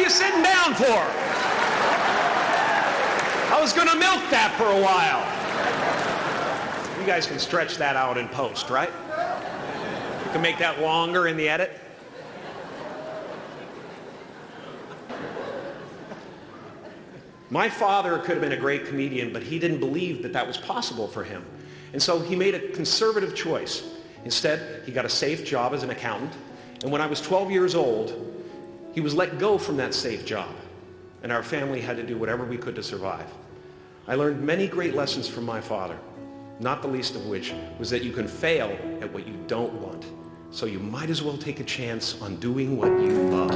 you sitting down for? I was going to milk that for a while. You guys can stretch that out in post, right? You can make that longer in the edit. My father could have been a great comedian, but he didn't believe that that was possible for him. And so he made a conservative choice. Instead, he got a safe job as an accountant. And when I was 12 years old, he was let go from that safe job. And our family had to do whatever we could to survive. I learned many great lessons from my father, not the least of which was that you can fail at what you don't want. So you might as well take a chance on doing what you love.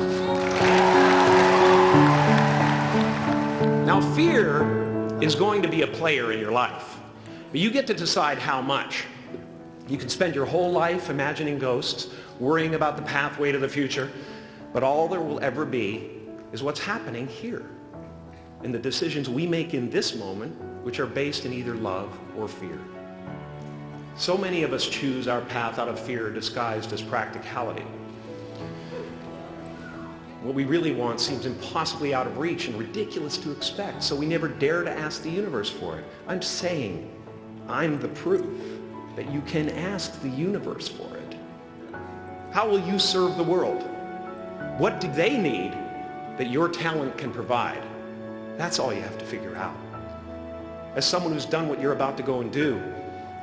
Now, fear is going to be a player in your life, but you get to decide how much. You can spend your whole life imagining ghosts, worrying about the pathway to the future, but all there will ever be is what's happening here, and the decisions we make in this moment, which are based in either love or fear. So many of us choose our path out of fear disguised as practicality. What we really want seems impossibly out of reach and ridiculous to expect, so we never dare to ask the universe for it. I'm saying I'm the proof that you can ask the universe for it. How will you serve the world? What do they need that your talent can provide? That's all you have to figure out. As someone who's done what you're about to go and do,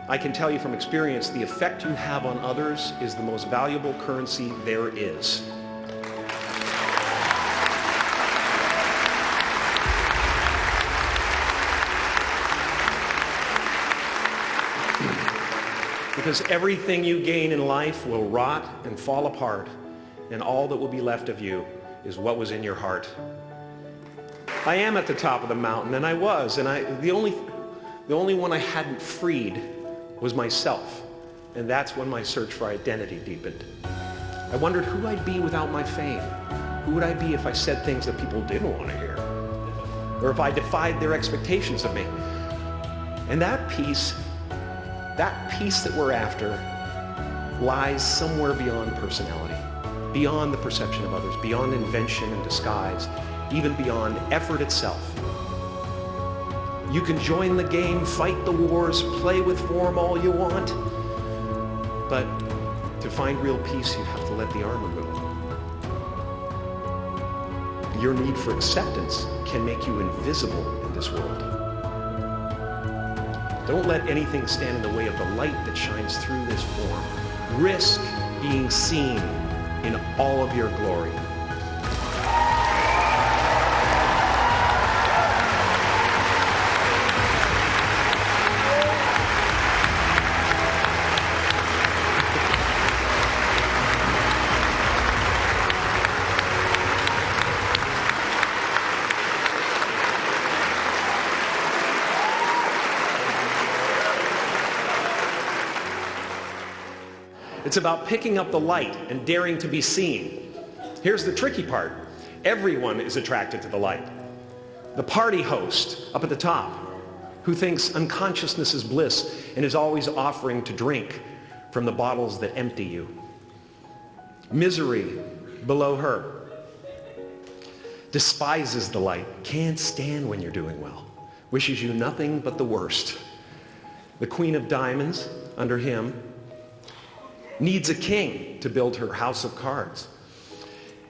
I can tell you from experience, the effect you have on others is the most valuable currency there is. Because everything you gain in life will rot and fall apart, and all that will be left of you is what was in your heart. I am at the top of the mountain, and I was, and the only one I hadn't freed was myself, and that's when my search for identity deepened. I wondered who I'd be without my fame. Who would I be if I said things that people didn't want to hear? Or if I defied their expectations of me? And that peace that we're after lies somewhere beyond personality, beyond the perception of others, beyond invention and disguise, even beyond effort itself. You can join the game, fight the wars, play with form all you want, but to find real peace, you have to let the armor go. Your need for acceptance can make you invisible in this world. Don't let anything stand in the way of the light that shines through this form. Risk being seen in all of your glory. It's about picking up the light and daring to be seen. Here's the tricky part. Everyone is attracted to the light. The party host up at the top, who thinks unconsciousness is bliss and is always offering to drink from the bottles that empty you. Misery below her. Despises the light, can't stand when you're doing well. Wishes you nothing but the worst. The Queen of Diamonds, under him, needs a king to build her house of cards.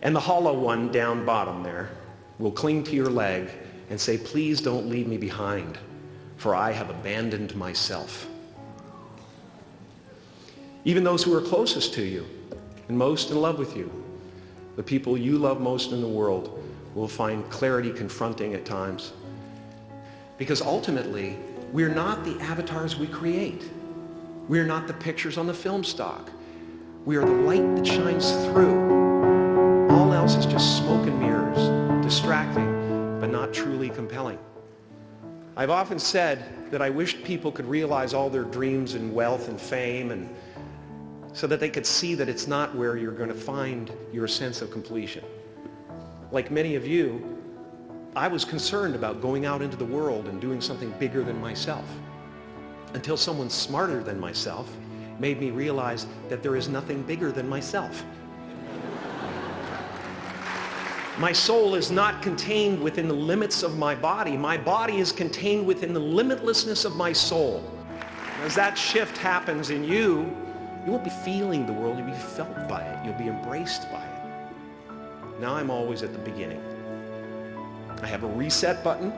And the hollow one down bottom there will cling to your leg and say, please don't leave me behind, for I have abandoned myself. Even those who are closest to you and most in love with you, the people you love most in the world, will find clarity confronting at times. Because ultimately, we're not the avatars we create. We're not the pictures on the film stock. We are the light that shines through. All else is just smoke and mirrors, distracting, but not truly compelling. I've often said that I wished people could realize all their dreams and wealth and fame, and so that they could see that it's not where you're going to find your sense of completion. Like many of you, I was concerned about going out into the world and doing something bigger than myself, until someone smarter than myself made me realize that there is nothing bigger than myself. My soul is not contained within the limits of my body. My body is contained within the limitlessness of my soul. As that shift happens in you, you won't be feeling the world, you'll be felt by it. You'll be embraced by it. Now I'm always at the beginning. I have a reset button,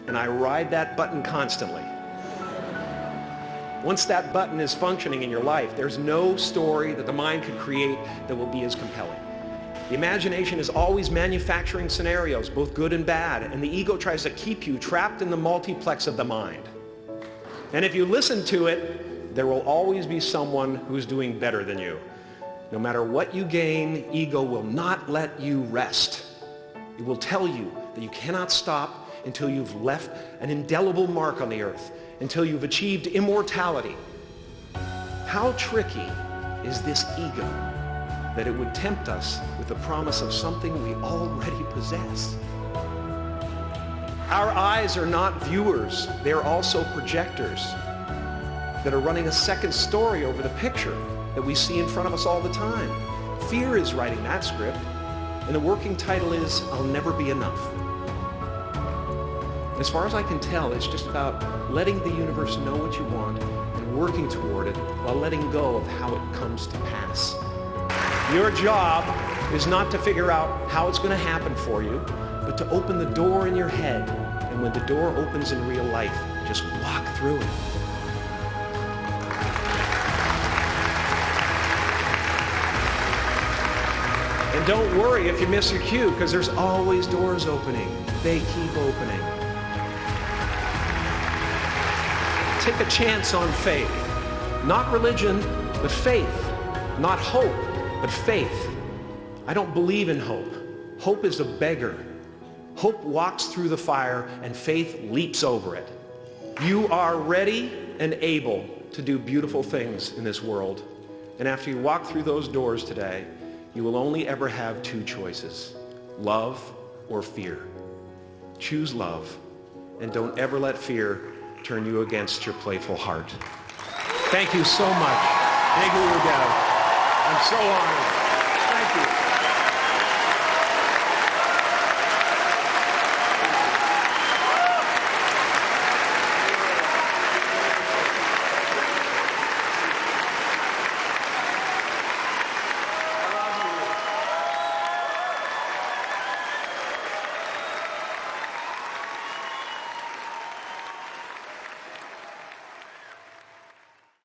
and I ride that button constantly. Once that button is functioning in your life, there's no story that the mind could create that will be as compelling. The imagination is always manufacturing scenarios, both good and bad, and the ego tries to keep you trapped in the multiplex of the mind. And if you listen to it, there will always be someone who's doing better than you. No matter what you gain, ego will not let you rest. It will tell you that you cannot stop until you've left an indelible mark on the earth, until you've achieved immortality. How tricky is this ego that it would tempt us with the promise of something we already possess? Our eyes are not viewers, they are also projectors that are running a second story over the picture that we see in front of us all the time. Fear is writing that script, and the working title is, I'll Never Be Enough. As far as I can tell, it's just about letting the universe know what you want and working toward it while letting go of how it comes to pass. Your job is not to figure out how it's going to happen for you, but to open the door in your head. And when the door opens in real life, just walk through it. And don't worry if you miss your cue, because there's always doors opening. They keep opening. Take a chance on faith. Not religion, but faith. Not hope, but faith. I don't believe in hope. Hope is a beggar. Hope walks through the fire and faith leaps over it. You are ready and able to do beautiful things in this world. And after you walk through those doors today, you will only ever have two choices, love or fear. Choose love, and don't ever let fear turn you against your playful heart. Thank you so much. I'm so honored. Thank you.